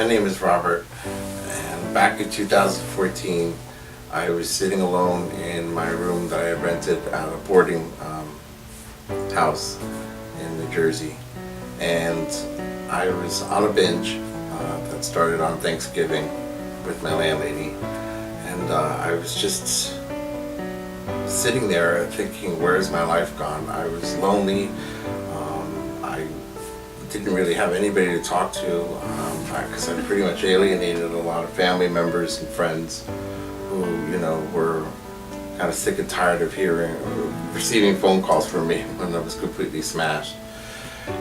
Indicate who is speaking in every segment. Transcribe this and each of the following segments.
Speaker 1: My name is Robert, and back in 2014, I was sitting alone in my room that I had rented at a boarding house in New Jersey, and I was on a binge that started on Thanksgiving with my landlady, and I was just sitting there thinking, where's my life gone? I was lonely. I didn't really have anybody to talk to because I pretty much alienated a lot of family members and friends who, were kind of sick and tired of receiving phone calls from me when I was completely smashed.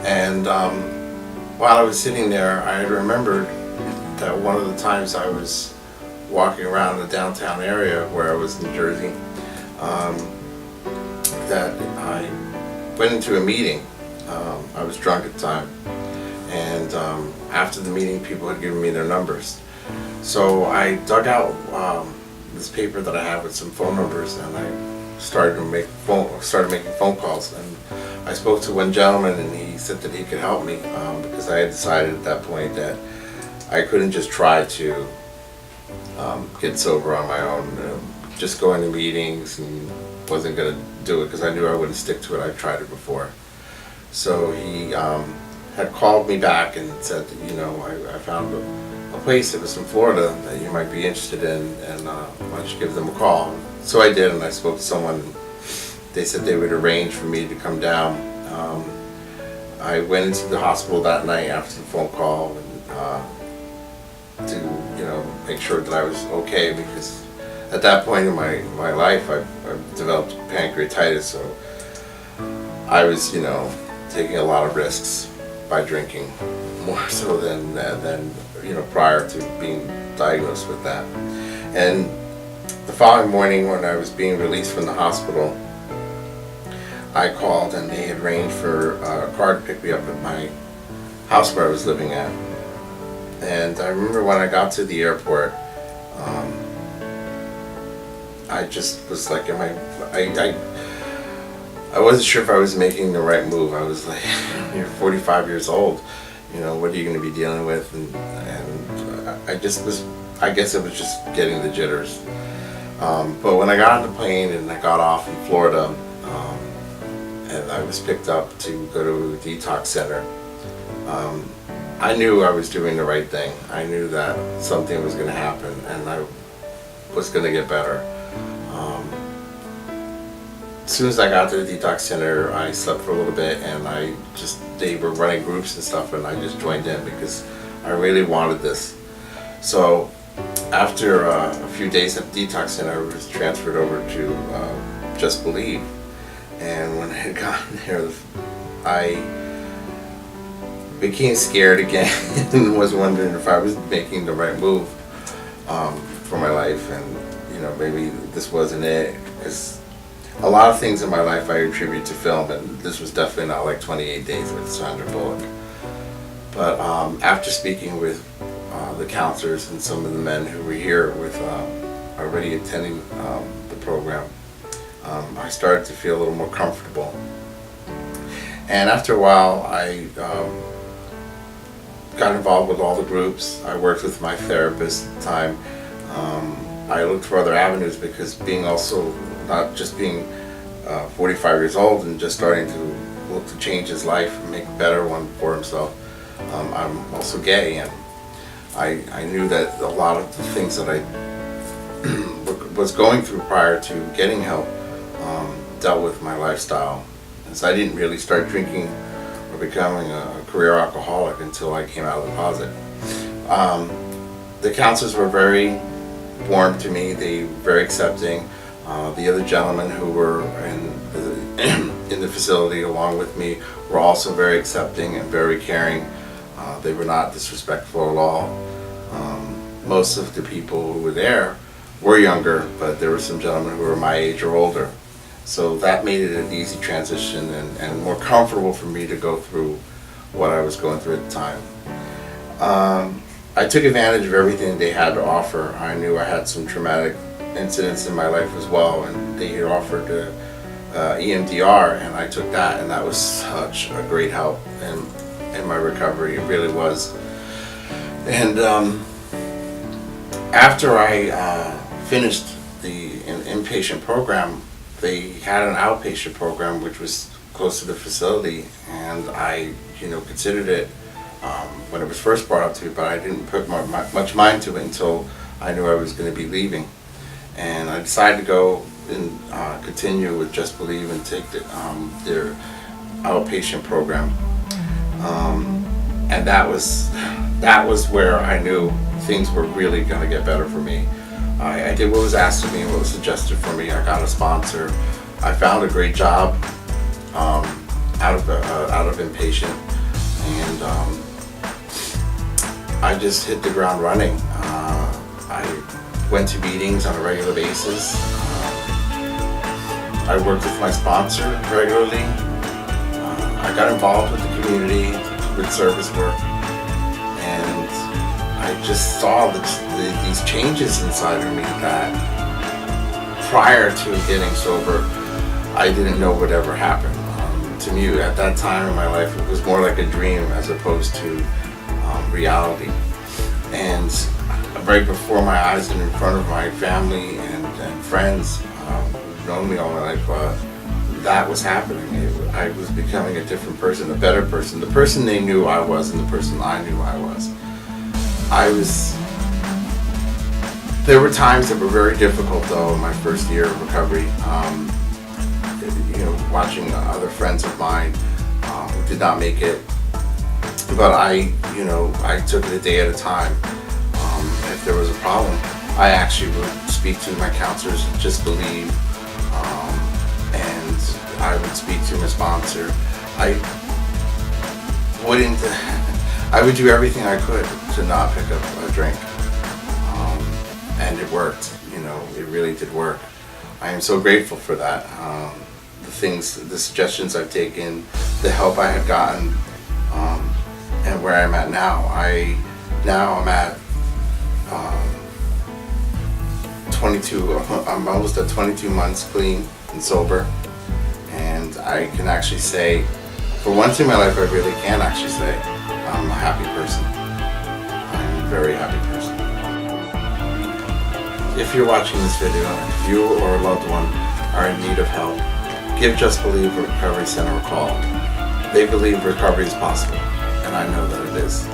Speaker 1: And while I was sitting there, I remembered that one of the times I was walking around the downtown area where I was in Jersey, that I went into a meeting. I was drunk at the time, and after the meeting, people had given me their numbers. So I dug out this paper that I had with some phone numbers, and I started making phone calls. And I spoke to one gentleman, and he said that he could help me because I had decided at that point that I couldn't just try to get sober on my own. Just going to meetings and wasn't going to do it because I knew I wouldn't stick to it. I've tried it before. So he had called me back and said that, I found a place that was in Florida that you might be interested in, and why don't you give them a call? So I did, and I spoke to someone. They said they would arrange for me to come down. I went into the hospital that night after the phone call to make sure that I was okay, because at that point in my life I've developed pancreatitis, so I was taking a lot of risks by drinking, more so than prior to being diagnosed with that. And the following morning, when I was being released from the hospital, I called, and they had arranged for a car to pick me up at my house where I was living at. And I remember when I got to the airport, I just was like, I wasn't sure if I was making the right move. I was like, you're 45 years old, what are you going to be dealing with? And I guess it was just getting the jitters. But when I got on the plane and I got off in Florida, and I was picked up to go to a detox center, I knew I was doing the right thing. I knew that something was going to happen and I was going to get better. As soon as I got to the detox center, I slept for a little bit, and they were running groups and stuff, and I just joined in because I really wanted this. So after a few days at the detox center, I was transferred over to Just Believe. And when I had gotten there, I became scared again and was wondering if I was making the right move for my life, and maybe this wasn't it, because a lot of things in my life I attribute to film, and this was definitely not like 28 Days with Sandra Bullock. But after speaking with the counselors and some of the men who were here with already attending the program, I started to feel a little more comfortable. And after a while, I got involved with all the groups. I worked with my therapist at the time. I looked for other avenues, because being also not just being 45 years old and just starting to look to change his life and make a better one for himself. I'm also gay, and I knew that a lot of the things that I was going through prior to getting help dealt with my lifestyle. And so I didn't really start drinking or becoming a career alcoholic until I came out of the closet. The counselors were very warm to me. They were very accepting. The other gentlemen who were in the facility along with me were also very accepting and very caring. They were not disrespectful at all. Most of the people who were there were younger, but there were some gentlemen who were my age or older. So that made it an easy transition and more comfortable for me to go through what I was going through at the time. I took advantage of everything they had to offer. I knew I had some traumatic incidents in my life as well, and they had offered EMDR, and I took that, and that was such a great help in my recovery. It really was. And after I finished the inpatient program, they had an outpatient program which was close to the facility, and I, considered it when it was first brought up to me, but I didn't put much mind to it until I knew I was going to be leaving. And I decided to go and continue with Just Believe and take their outpatient program. And that was where I knew things were really going to get better for me. I did what was asked of me, what was suggested for me. I got a sponsor. I found a great job out of inpatient, and I just hit the ground running. I went to meetings on a regular basis. I worked with my sponsor regularly. I got involved with the community, with service work, and I just saw these changes inside of me that prior to getting sober, I didn't know would ever happen. To me, at that time in my life, it was more like a dream as opposed to reality. And right before my eyes and in front of my family and friends who've known me all my life, that was happening. I was becoming a different person, a better person, the person they knew I was and the person I knew I was. There were times that were very difficult though in my first year of recovery. Watching other friends of mine who did not make it, but I took it a day at a time. If there was a problem, I actually would speak to my counselors, Just Believe, and I would speak to my sponsor. I would do everything I could to not pick up a drink, and it worked. It really did work. I am so grateful for that. The suggestions I've taken, the help I had gotten, and where I'm at now. I'm at 22. I'm almost at 22 months clean and sober, and I can actually say, for once in my life, I really can actually say I'm a happy person. I'm a very happy person. If you're watching this video, if you or a loved one are in need of help, give Just Believe Recovery Center a call. They believe recovery is possible, and I know that it is.